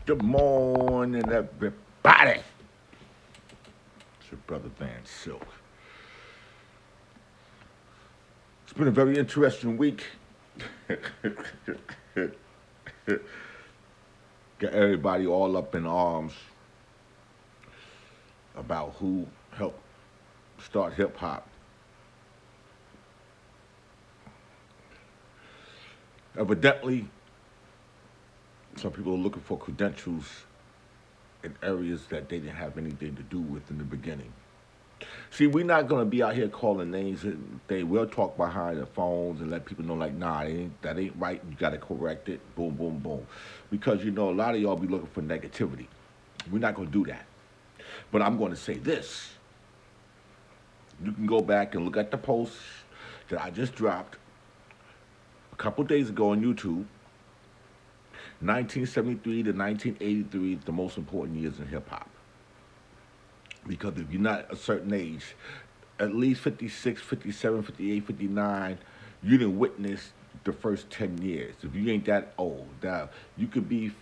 Good morning, everybody. It's your brother Van Silk. It's been a very interesting week. Got everybody all up in arms about who helped start hip hop. Evidently, some people are looking for credentials in areas that they didn't have anything to do with in the beginning. See, we're not going to be out here calling names. They will talk behind the phones and let people know, like, nah, that ain't right. You got to correct it. Boom, boom, boom. Because, you know, a lot of y'all be looking for negativity. We're not going to do that. But I'm going to say this. You can go back and look at the post that I just dropped a couple days ago on YouTube. 1973 to 1983, the most important years in hip-hop. Because if you're not a certain age, at least 56, 57, 58, 59, you didn't witness the first 10 years. If you ain't that old, now you could be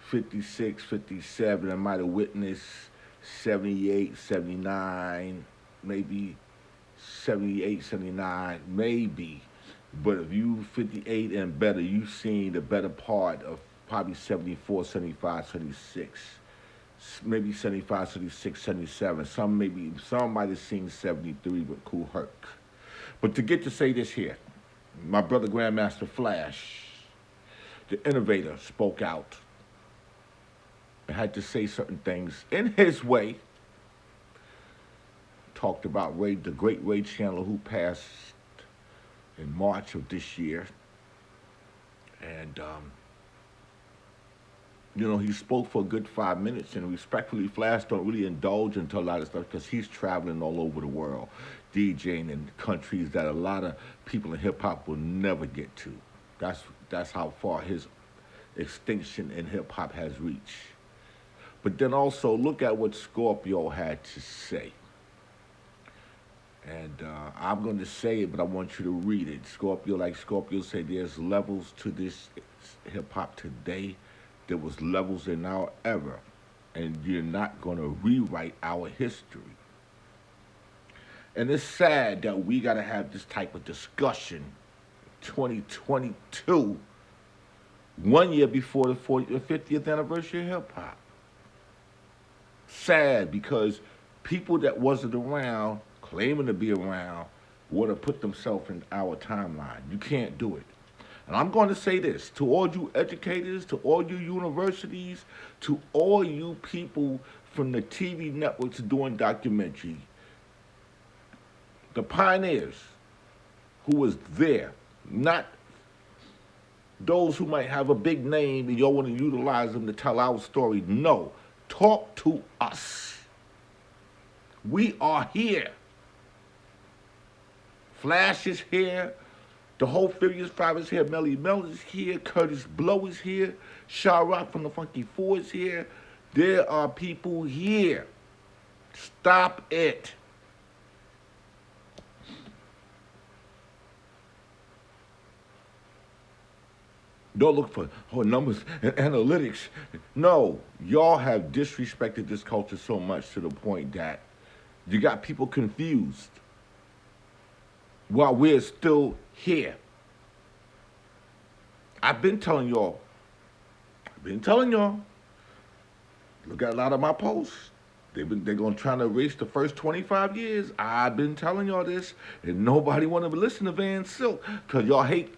56, 57, and might have witnessed 78, 79, maybe 78, 79, maybe. But if you 58 and better, you've seen the better part of probably 74, 75, 76. Maybe 75, 76, 77. Some might have seen 73 with Kool Herc. But to get to say this here, my brother Grandmaster Flash, the innovator, spoke out and had to say certain things in his way. Talked about the great Ray Chandler, who passed in March of this year. And, you know, he spoke for a good 5 minutes, and respectfully, Flash don't really indulge into a lot of stuff because he's traveling all over the world, DJing in countries that a lot of people in hip-hop will never get to. That's how far his extinction in hip-hop has reached. But then also, look at what Scorpio had to say. And I'm going to say it, but I want you to read it. Scorpio said, there's levels to this hip-hop today. There was levels in our era. And you're not going to rewrite our history. And it's sad that we got to have this type of discussion 2022, 1 year before the 50th anniversary of hip-hop. Sad because people that wasn't around, claiming to be around, want to put themselves in our timeline. You can't do it. And I'm going to say this to all you educators, to all you universities, to all you people from the TV networks doing documentary. The pioneers who was there, not those who might have a big name and y'all want to utilize them to tell our story. No, talk to us. We are here. Flash is here. The whole Furious 5 is here. Melly Mel is here. Curtis Blow is here. Sha Rock from the Funky Four is here. There are people here. Stop it. Don't look for numbers and analytics. No, y'all have disrespected this culture so much to the point that you got people confused while we're still here. I've been telling y'all. Look at a lot of my posts. They're going to try to erase the first 25 years. I've been telling y'all this, and nobody want to listen to Van Silk because y'all hate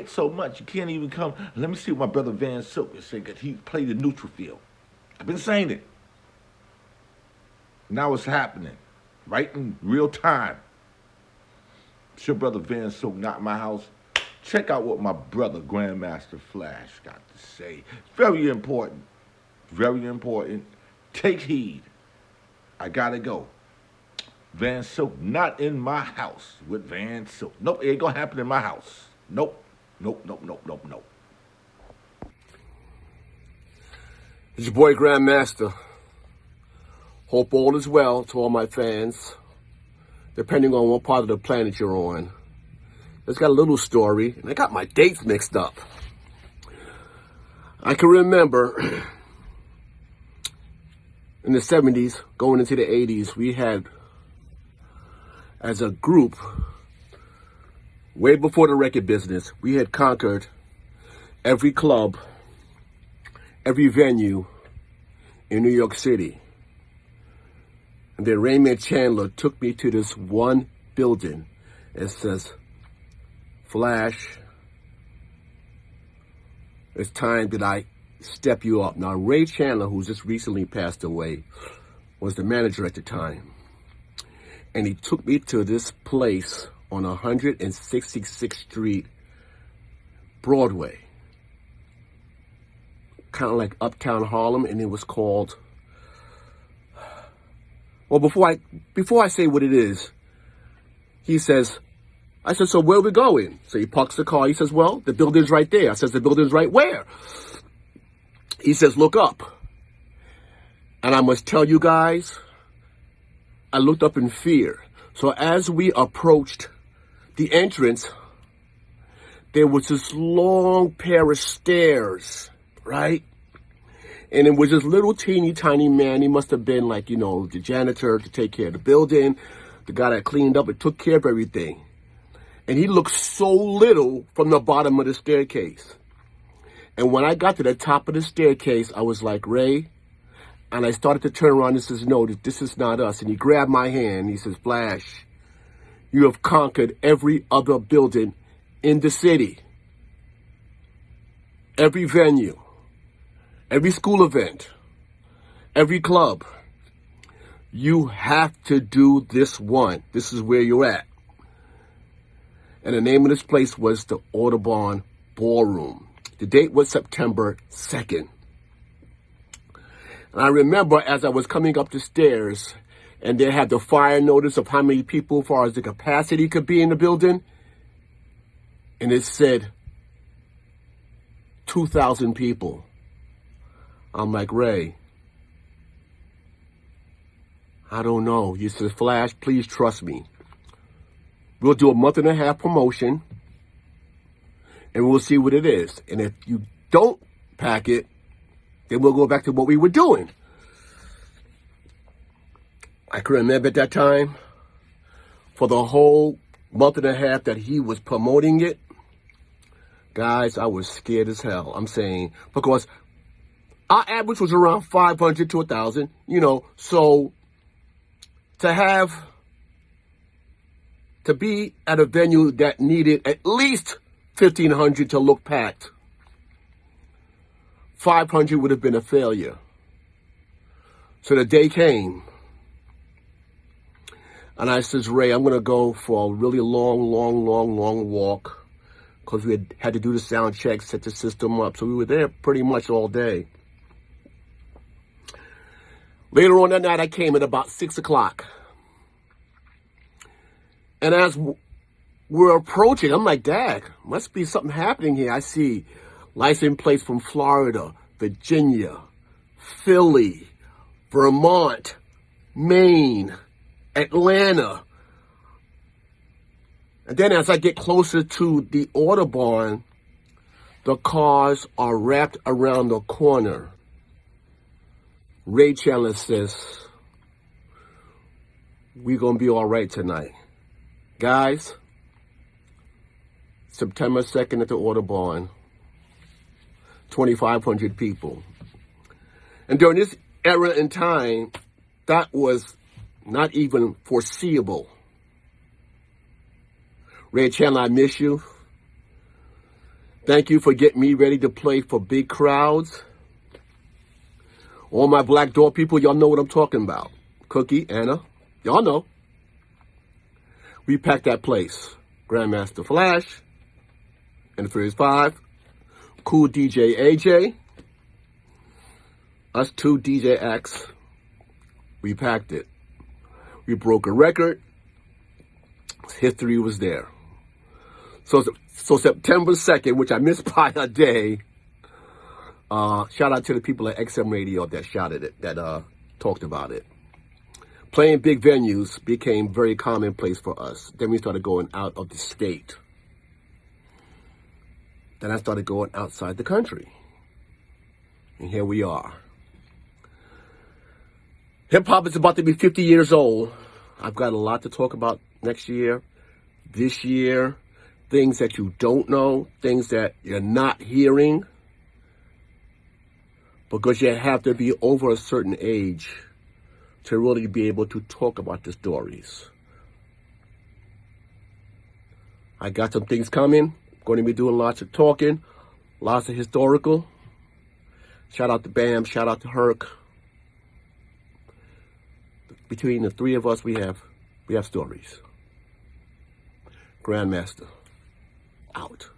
so much. You can't even come. Let me see what my brother Van Silk is saying because he played the neutral field. I've been saying it. Now it's happening, right in real time. It's your brother Van Silk, not my house. Check out what my brother Grandmaster Flash got to say. Very important. Very important. Take heed. I gotta go. Van Silk, not in my house with Van Silk. Nope, it ain't gonna happen in my house. Nope. It's your boy Grandmaster. Hope all is well to all my fans, depending on what part of the planet you're on. It's got a little story, and I got my dates mixed up. I can remember in the 70s, going into the 80s, we had, as a group, way before the record business, we had conquered every club, every venue in New York City. And then Raymond Chandler took me to this one building. It says, Flash, it's time that I step you up. Now, Ray Chandler, who's just recently passed away, was the manager at the time. And he took me to this place on 166th Street, Broadway. Kind of like uptown Harlem, and it was called... Well, before I say what it is, he says, I said, so where are we going? So he parks the car. He says, well, the building's right there. I says, the building's right where? He says, look up. And I must tell you guys, I looked up in fear. So as we approached the entrance, there was this long pair of stairs, right? And it was this little teeny tiny man. He must have been like, the janitor to take care of the building, the guy that cleaned up and took care of everything. And he looked so little from the bottom of the staircase. And when I got to the top of the staircase, I was like, Ray, and I started to turn around and says, no, this is not us. And he grabbed my hand. He says, Flash, you have conquered every other building in the city, every venue, every school event, every club. You have to do this one. This is where you're at. And the name of this place was the Audubon Ballroom. The date was September 2nd. And I remember as I was coming up the stairs, and they had the fire notice of how many people, as far as the capacity could be in the building. And it said 2,000 people. I'm like, Ray, I don't know. He says, Flash, please trust me. We'll do a 1.5 month promotion, and we'll see what it is. And if you don't pack it, then we'll go back to what we were doing. I can remember at that time, for the whole 1.5 months that he was promoting it, guys, I was scared as hell. I'm saying, because our average was around 500 to 1,000, so to be at a venue that needed at least 1,500 to look packed, 500 would have been a failure. So the day came, and I says, Ray, I'm going to go for a really long walk, because we had to do the sound check, set the system up. So we were there pretty much all day. Later on that night, I came at about 6 o'clock. And as we're approaching, I'm like, Dad, must be something happening here. I see license plates from Florida, Virginia, Philly, Vermont, Maine, Atlanta. And then as I get closer to the Audubon, the cars are wrapped around the corner. Ray Chandler says, we're going to be all right tonight. Guys, September 2nd at the Audubon, 2,500 people. And during this era in time, that was not even foreseeable. Ray Chandler, I miss you. Thank you for getting me ready to play for big crowds. All my Black Door people, y'all know what I'm talking about. Cookie, Anna, y'all know. We packed that place. Grandmaster Flash and the Furious 5. Cool DJ AJ. Us two DJ X. We packed it. We broke a record. History was there. So September 2nd, which I missed by a day. Shout out to the people at XM Radio that shouted it, that talked about it. Playing big venues became very commonplace for us. Then we started going out of the state. Then I started going outside the country. And here we are. Hip hop is about to be 50 years old. I've got a lot to talk about next year, this year, things that you don't know, things that you're not hearing, because you have to be over a certain age to really be able to talk about the stories. I got some things coming. Going to be doing lots of talking, lots of historical. Shout out to Bam, shout out to Herc. Between the three of us, we have stories. Grandmaster, out.